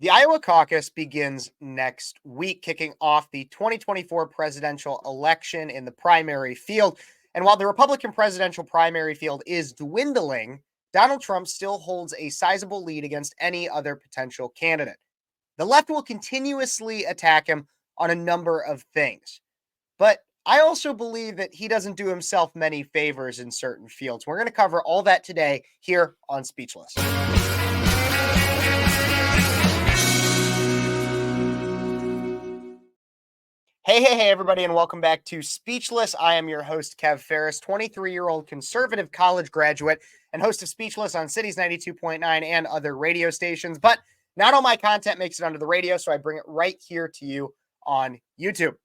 The Iowa caucus begins next week, kicking off the 2024 presidential election in the primary field. And while the Republican presidential primary field is dwindling, Donald Trump still holds a sizable lead against any other potential candidate. The left will continuously attack him on a number of things. But I also believe that he doesn't do himself many favors in certain fields. We're going to cover all that today here on Speechless. Hey, everybody, and welcome back to Speechless. I am your host, Kev Phares, 23-year-old conservative college graduate and host of Speechless on Cities 92.9 and other radio stations. But not all my content makes it onto the radio, so I bring it right here to you on YouTube.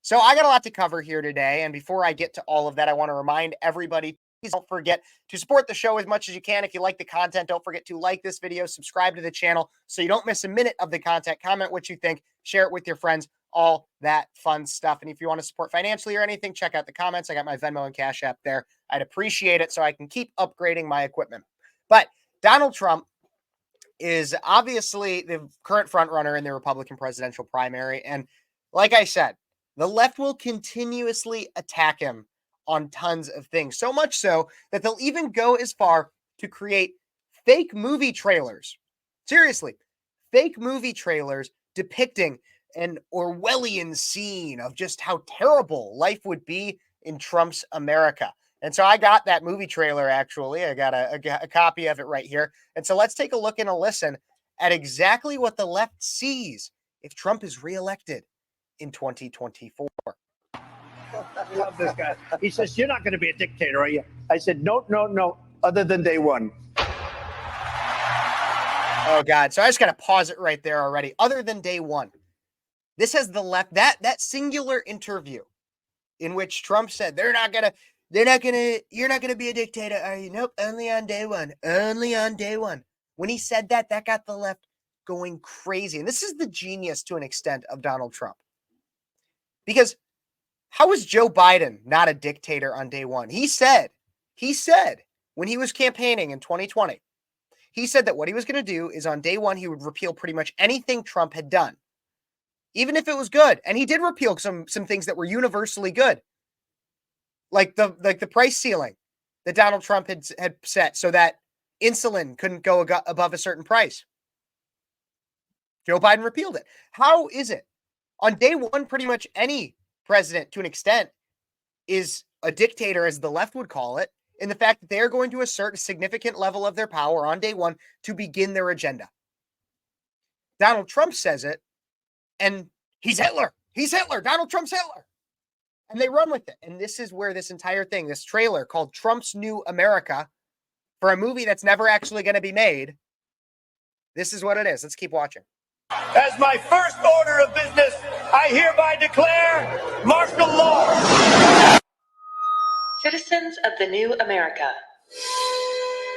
So I got a lot to cover here today, and before I get to all of that, I want to remind everybody, please don't forget to support the show as much as you can. If you like the content, don't forget to like this video, subscribe to the channel so you don't miss a minute of the content, comment what you think, share it with your friends, all that fun stuff. And if you want to support financially or anything, check out the comments. I got my Venmo and Cash App there. I'd appreciate it so I can keep upgrading my equipment. But Donald Trump is obviously the current frontrunner in the Republican presidential primary. And like I said, the left will continuously attack him on tons of things. So much so that they'll even go as far to create fake movie trailers. Seriously, fake movie trailers depicting an Orwellian scene of just how terrible life would be in Trump's America. And so I got that movie trailer, actually. I got a copy of it right here. And so let's take a look and a listen at exactly what the left sees if Trump is reelected in 2024. I love this guy. He says, "You're not going to be a dictator, are you?" I said, no, other than day one. Oh, God. So I just got to pause it right there already. Other than day one. This has the left, that singular interview in which Trump said, you're not going to be a dictator, are you? Nope, only on day one. Only on day one. When he said that got the left going crazy. And this is the genius to an extent of Donald Trump. Because how is Joe Biden not a dictator on day one? He said when he was campaigning in 2020, he said that what he was going to do is on day one, he would repeal pretty much anything Trump had done, even if it was good. And he did repeal some things that were universally good, like the price ceiling that Donald Trump had set so that insulin couldn't go above a certain price. Joe Biden repealed it. How is it? On day one, pretty much any president, to an extent, is a dictator, as the left would call it, in the fact that they're going to assert a significant level of their power on day one to begin their agenda. Donald Trump says it, and he's Hitler. He's Hitler. Donald Trump's Hitler. And they run with it. And this is where this entire thing, this trailer called Trump's New America, for a movie that's never actually going to be made, this is what it is. Let's keep watching. As my first order of business, I hereby declare martial law. Citizens of the new America,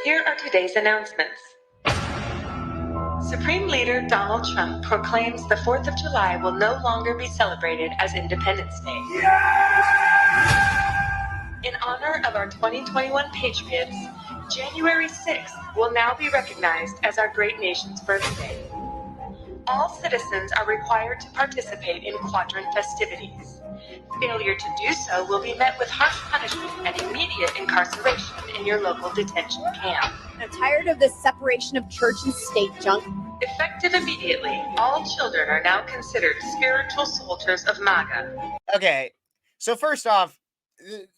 here are today's announcements. Supreme Leader Donald Trump proclaims the 4th of July will no longer be celebrated as Independence Day. In honor of our 2021 Patriots, January 6th will now be recognized as our great nation's birthday. All citizens are required to participate in quadrant festivities. Failure to do so will be met with harsh punishment and immediate incarceration in your local detention camp. I'm tired of this separation of church and state junk. Effective immediately, all children are now considered spiritual soldiers of MAGA. Okay, so first off,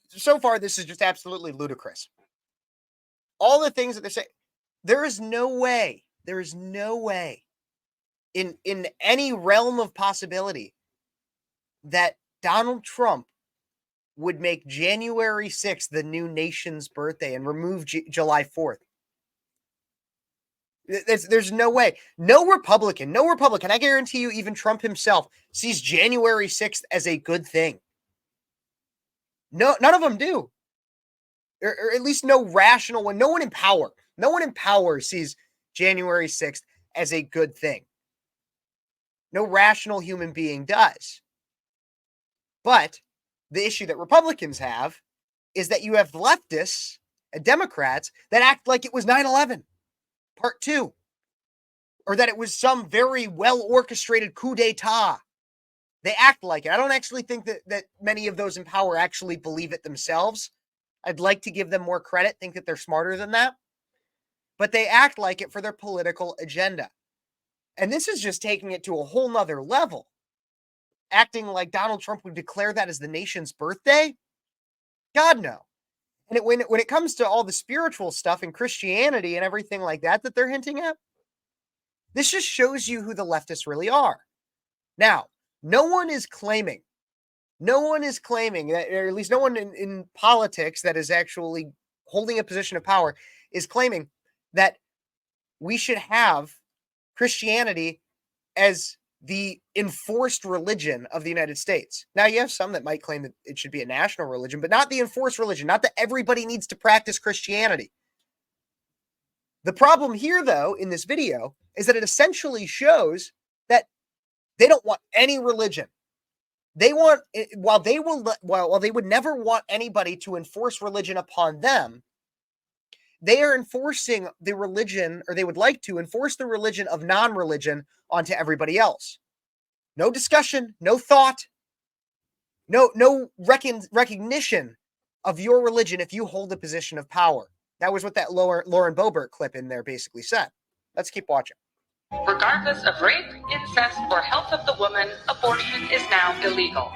so far this is just absolutely ludicrous. All the things that they're saying, there is no way in any realm of possibility that Donald Trump would make January 6th the new nation's birthday and remove July 4th. There's no way. No Republican, I guarantee you, even Trump himself sees January 6th as a good thing. No, none of them do. Or at least no rational one. No one in power sees January 6th as a good thing. No rational human being does. But the issue that Republicans have is that you have leftists and Democrats that act like it was 9/11, part 2. or that it was some very well orchestrated coup d'etat. They act like it. I don't actually think that many of those in power actually believe it themselves. I'd like to give them more credit, think that they're smarter than that. But they act like it for their political agenda. And this is just taking it to a whole nother level. Acting like Donald Trump would declare that as the nation's birthday? God, no. And when it comes to all the spiritual stuff and Christianity and everything like that they're hinting at, this just shows you who the leftists really are. Now, no one is claiming that, or at least no one in politics that is actually holding a position of power is claiming that we should have Christianity as the enforced religion of the United States. Now, you have some that might claim that it should be a national religion, but not the enforced religion, not that everybody needs to practice Christianity. The problem here, though, in this video, is that it essentially shows that they don't want any religion. They want, while they would never want anybody to enforce religion upon them, they are enforcing the religion, or they would like to enforce the religion of non-religion onto everybody else. No discussion, no thought, no recognition of your religion if you hold a position of power. That was what that Lauren Boebert clip in there basically said. Let's keep watching. Regardless of rape, incest, or health of the woman, abortion is now illegal.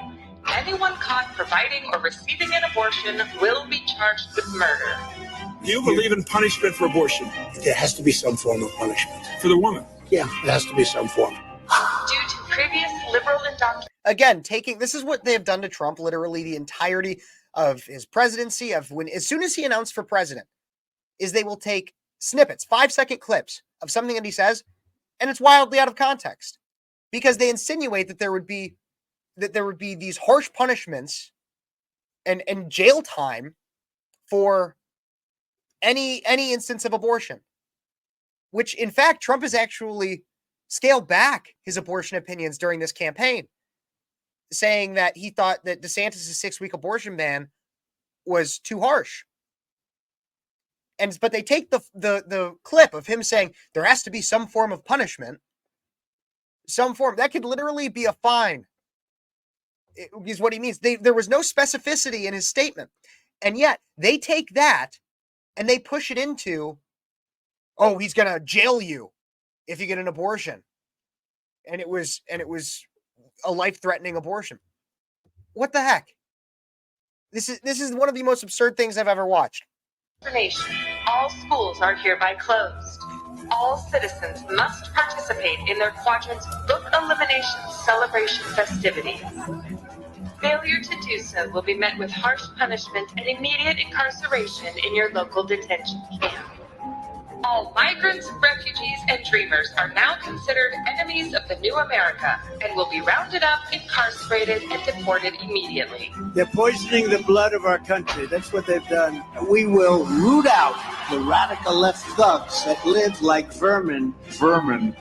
Anyone caught providing or receiving an abortion will be charged with murder. Do you believe in punishment for abortion? There has to be some form of punishment. For the woman? Yeah, it has to be some form. Due to previous liberal indoctrination. Again, this is what they have done to Trump literally the entirety of his presidency, as soon as he announced for president, is they will take snippets, 5-second clips of something that he says, and it's wildly out of context because they insinuate that there would be these harsh punishments and jail time for any instance of abortion, which in fact Trump has actually scaled back his abortion opinions during this campaign, saying that he thought that DeSantis' 6-week abortion ban was too harsh. But they take the clip of him saying there has to be some form of punishment, some form that could literally be a fine, is what he means. There was no specificity in his statement, and yet they take that and they push it into, oh, he's gonna jail you if you get an abortion, and it was a life-threatening abortion. What the heck? This is one of the most absurd things I've ever watched. All schools are hereby closed. All citizens must participate in their quadrant's book elimination celebration festivities. Failure to do so will be met with harsh punishment and immediate incarceration in your local detention camp. All migrants, refugees, and dreamers are now considered enemies of the new America and will be rounded up, incarcerated, and deported immediately. They're poisoning the blood of our country. That's what they've done. We will root out the radical left thugs that live like vermin. Vermin.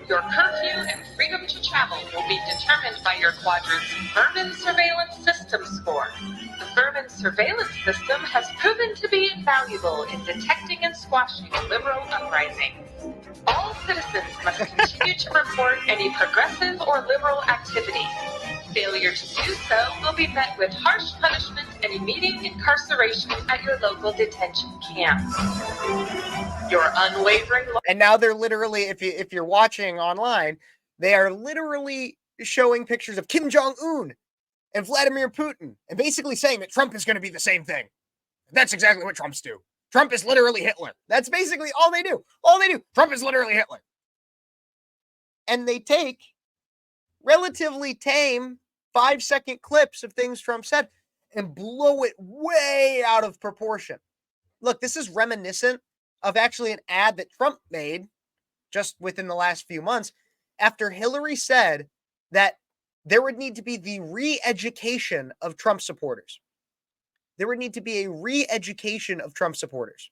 Your curfew and freedom to travel will be determined by your quadrant's vermin surveillance system score. The vermin surveillance system has proven to be invaluable in detecting and squashing liberal uprisings. All citizens must continue to report any progressive or liberal activity. Failure to do so will be met with harsh punishment and immediate incarceration at your local detention camp. Your unwavering. And now they're literally, if you're watching online, they are literally showing pictures of Kim Jong-un and Vladimir Putin and basically saying that Trump is going to be the same thing. That's exactly what Trumps do. Trump is literally Hitler. That's basically all they do. Trump is literally Hitler. And they take relatively tame 5-second clips of things Trump said and blow it way out of proportion. Look, this is reminiscent of actually an ad that Trump made just within the last few months after Hillary said that there would need to be the re-education of Trump supporters. There would need to be a re-education of Trump supporters.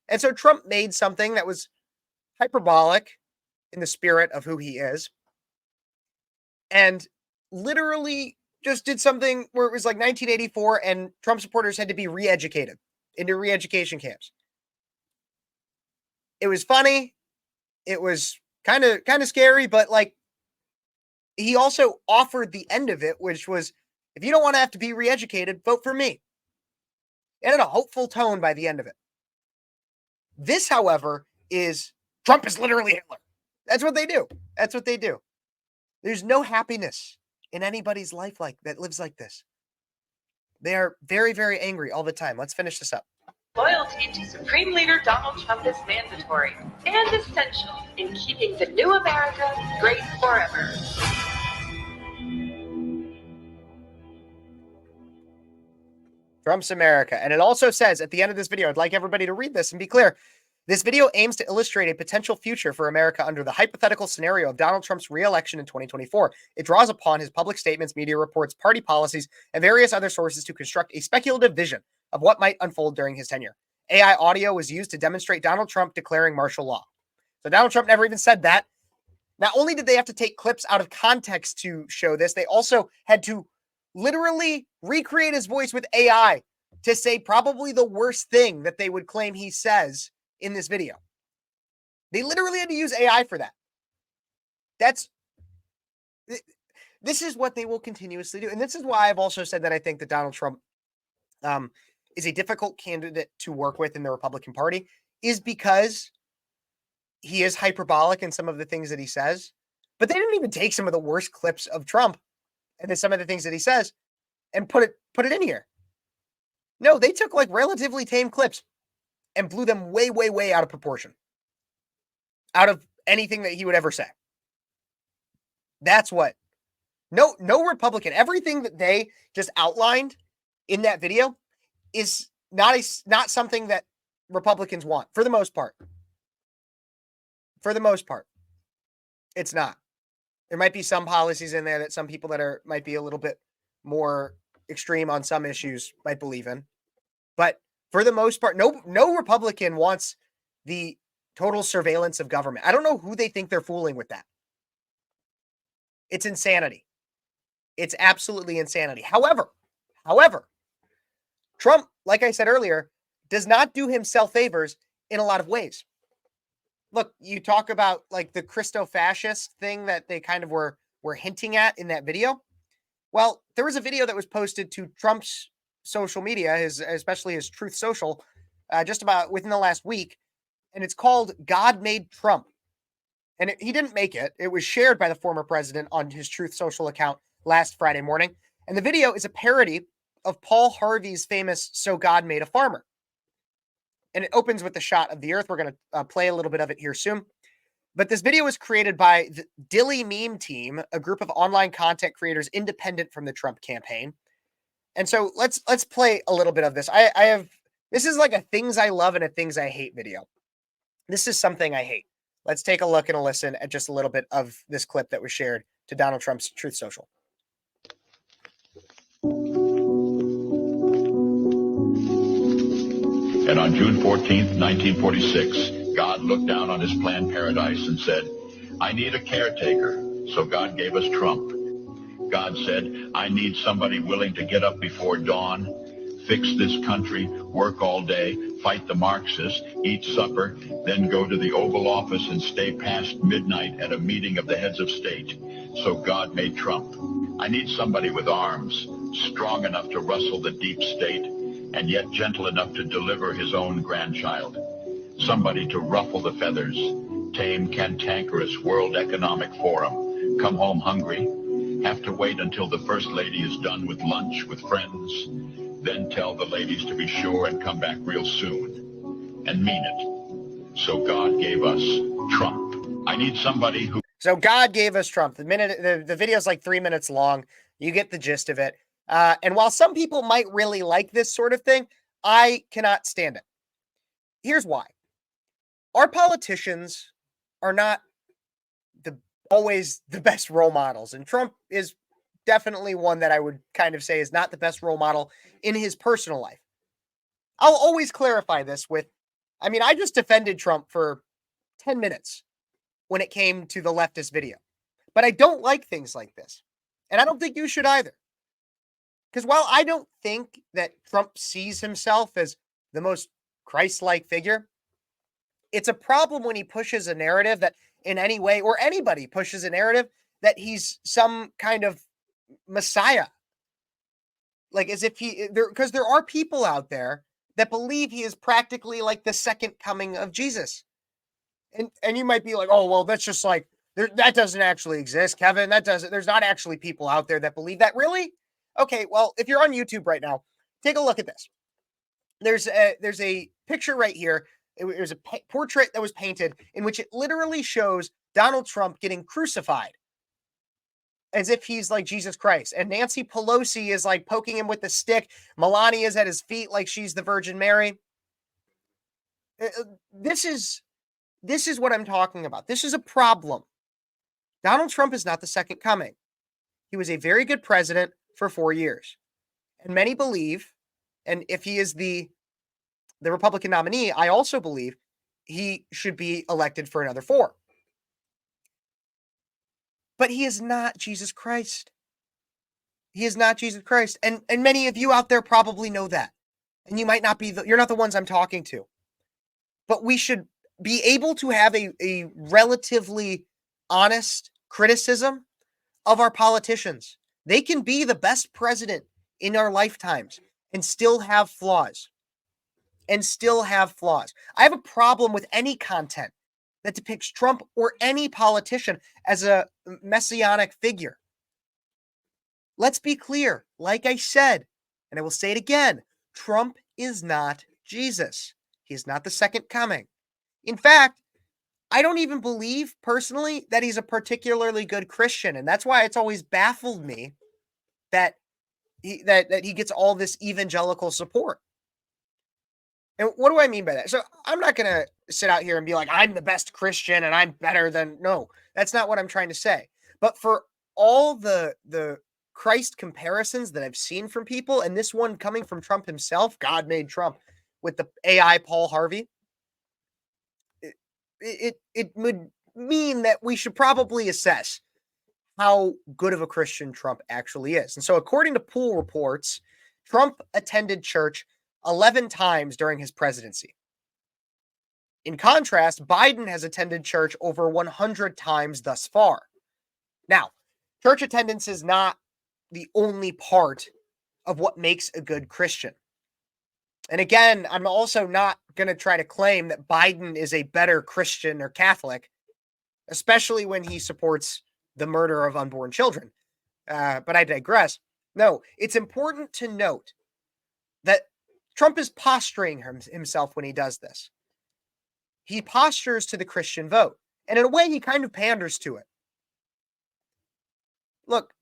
And so Trump made something that was hyperbolic in the spirit of who he is and literally just did something where it was like 1984 and Trump supporters had to be re-educated into re-education camps. It was funny. it was kind of scary, but like he also offered the end of it, which was, if you don't want to have to be re-educated, vote for me. It had a hopeful tone by the end of it. This, however, is Trump is literally Hitler. That's what they do. That's what they do. There's no happiness in anybody's life like that lives like this. They are very, very angry all the time. Let's finish this up. Loyalty to Supreme Leader Donald Trump is mandatory and essential in keeping the new America great forever. Trump's America. And it also says at the end of this video, I'd like everybody to read this and be clear. This video aims to illustrate a potential future for America under the hypothetical scenario of Donald Trump's re-election in 2024. It draws upon his public statements, media reports, party policies, and various other sources to construct a speculative vision of what might unfold during his tenure. AI audio was used to demonstrate Donald Trump declaring martial law. So Donald Trump never even said that. Not only did they have to take clips out of context to show this, they also had to literally recreate his voice with AI to say probably the worst thing that they would claim he says in this video. They literally had to use AI for that. This is what they will continuously do. And this is why I've also said that I think that Donald Trump is a difficult candidate to work with in the Republican Party, is because he is hyperbolic in some of the things that he says. But they didn't even take some of the worst clips of Trump and then some of the things that he says and put it in here. No, they took like relatively tame clips and blew them way, way, way out of proportion. Out of anything that he would ever say. That's what. No Republican. Everything that they just outlined in that video is not something that Republicans want, for the most part. For the most part. It's not. There might be some policies in there that some people that might be a little bit more extreme on some issues might believe in. But for the most part, no Republican wants the total surveillance of government. I don't know who they think they're fooling with that. It's insanity. It's absolutely insanity. However, Trump, like I said earlier, does not do himself favors in a lot of ways. Look, you talk about like the Christo-fascist thing that they kind of were hinting at in that video. Well, there was a video that was posted to Trump's social media, especially his Truth Social, just about within the last week, and it's called "God Made Trump." And he didn't make it. It was shared by the former president on his Truth Social account last Friday morning. And the video is a parody of Paul Harvey's famous "So God Made a Farmer." And it opens with the shot of the earth. We're going to play a little bit of it here soon. But this video was created by the Dilly Meme Team, a group of online content creators independent from the Trump campaign. And so let's play a little bit of this. This is like a things I love and a things I hate video. This is something I hate. Let's take a look and a listen at just a little bit of this clip that was shared to Donald Trump's Truth Social. And on June 14th, 1946, God looked down on his planned paradise and said, "I need a caretaker." So God gave us Trump. God said, "I need somebody willing to get up before dawn, fix this country, work all day, fight the Marxists, eat supper, then go to the Oval Office and stay past midnight at a meeting of the heads of state." So God made Trump. "I need somebody with arms, strong enough to rustle the deep state, and yet gentle enough to deliver his own grandchild. Somebody to ruffle the feathers, tame cantankerous World Economic Forum, come home hungry, have to wait until the First Lady is done with lunch with friends, then tell the ladies to be sure and come back real soon, and mean it. So God gave us Trump. I need somebody who..." So God gave us Trump. The video is like 3 minutes long. You get the gist of it. And while some people might really like this sort of thing, I cannot stand it. Here's why. Our politicians are not always the best role models. And Trump is definitely one that I would kind of say is not the best role model in his personal life. I'll always clarify this with, I just defended Trump for 10 minutes when it came to the leftist video. But I don't like things like this. And I don't think you should either. Because while I don't think that Trump sees himself as the most Christ-like figure, it's a problem when he pushes a narrative that in any way, or anybody pushes a narrative that he's some kind of messiah. Like as if because there are people out there that believe he is practically like the second coming of Jesus. And you might be like, oh, well, that's just like, that doesn't actually exist, Kevin. There's not actually people out there that believe that. Really? Okay, well, if you're on YouTube right now, take a look at this. There's a picture right here. It was a portrait that was painted in which it literally shows Donald Trump getting crucified as if he's like Jesus Christ. And Nancy Pelosi is like poking him with a stick. Melania is at his feet like she's the Virgin Mary. This is what I'm talking about. This is a problem. Donald Trump is not the second coming. He was a very good president for 4 years. And many believe, and if he is the Republican nominee, I also believe he should be elected for another 4. But he is not Jesus Christ. He is not Jesus Christ. And many of you out there probably know that. And you might not be, you're not the ones I'm talking to. But we should be able to have a relatively honest criticism of our politicians. They can be the best president in our lifetimes and still have flaws. I have a problem with any content that depicts Trump or any politician as a messianic figure. Let's be clear. Like I said, and I will say it again, Trump is not Jesus. He is not the second coming. In fact, I don't even believe personally that he's a particularly good Christian. And that's why it's always baffled me that he gets all this evangelical support. And what do I mean by that? So I'm not going to sit out here and be like, I'm the best Christian and I'm better than, no, that's not what I'm trying to say. But for all the Christ comparisons that I've seen from people, and this one coming from Trump himself, God made Trump, with the AI Paul Harvey, it would mean that we should probably assess how good of a Christian Trump actually is. And so according to poll reports, Trump attended church 11 times during his presidency. In contrast, Biden has attended church over 100 times thus far. Now, church attendance is not the only part of what makes a good Christian. And again, I'm also not going to try to claim that Biden is a better Christian or Catholic, especially when he supports the murder of unborn children. But I digress. No, it's important to note that Trump is posturing himself when he does this. He postures to the Christian vote. And in a way, he kind of panders to it. Look,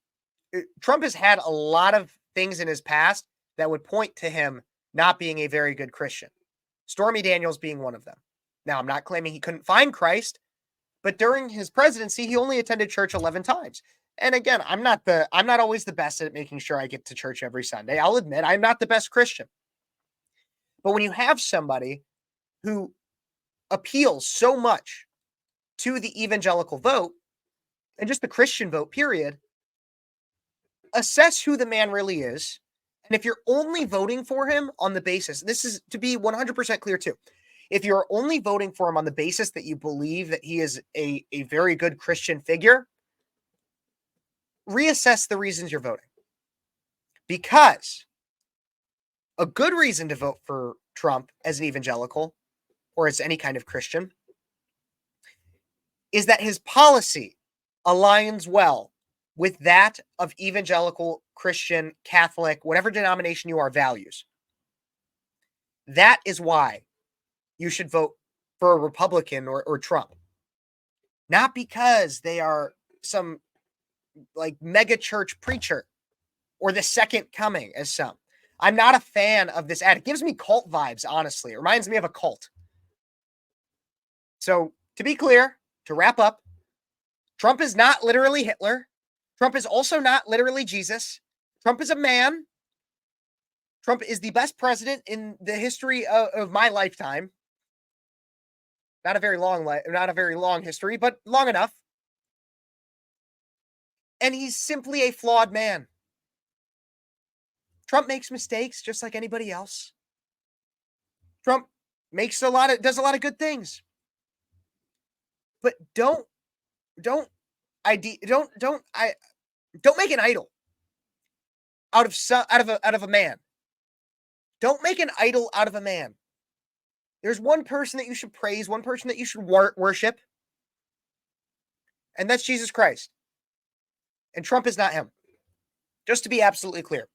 Trump has had a lot of things in his past that would point to him not being a very good Christian. Stormy Daniels being one of them. Now, I'm not claiming he couldn't find Christ, but during his presidency, he only attended church 11 times. And again, I'm not always the best at making sure I get to church every Sunday. I'll admit I'm not the best Christian. But when you have somebody who appeals so much to the evangelical vote and just the Christian vote, period, assess who the man really is. And if you're only voting for him on the basis, this is to be 100% clear too, if you're only voting for him on the basis that you believe that he is a very good Christian figure, reassess the reasons you're voting. Because a good reason to vote for Trump as an evangelical or as any kind of Christian is that his policy aligns well with that of evangelical, Christian, Catholic, whatever denomination you are, values. That is why you should vote for a Republican or Trump. Not because they are some like mega church preacher or the second coming, as some. I'm not a fan of this ad. It gives me cult vibes, honestly. It reminds me of a cult. So, to be clear, to wrap up, Trump is not literally Hitler. Trump is also not literally Jesus. Trump is a man. Trump is the best president in the history of my lifetime. Not a very long history, but long enough. And he's simply a flawed man. Trump makes mistakes just like anybody else. Trump does a lot of good things. But don't make an idol out of a man. Don't make an idol out of a man. There's one person that you should praise, one person that you should worship, and that's Jesus Christ. And Trump is not him. Just to be absolutely clear.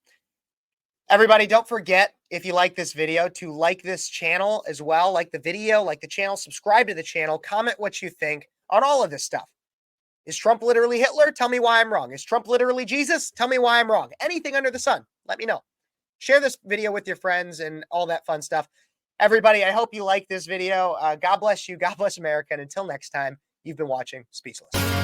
Everybody, don't forget, if you like this video, to like this channel as well. Like the video, like the channel, subscribe to the channel, comment what you think on all of this stuff. Is Trump literally Hitler? Tell me why I'm wrong. Is Trump literally Jesus? Tell me why I'm wrong. Anything under the sun, let me know. Share this video with your friends and all that fun stuff. Everybody, I hope you like this video. God bless you. God bless America. And until next time, you've been watching Speechless.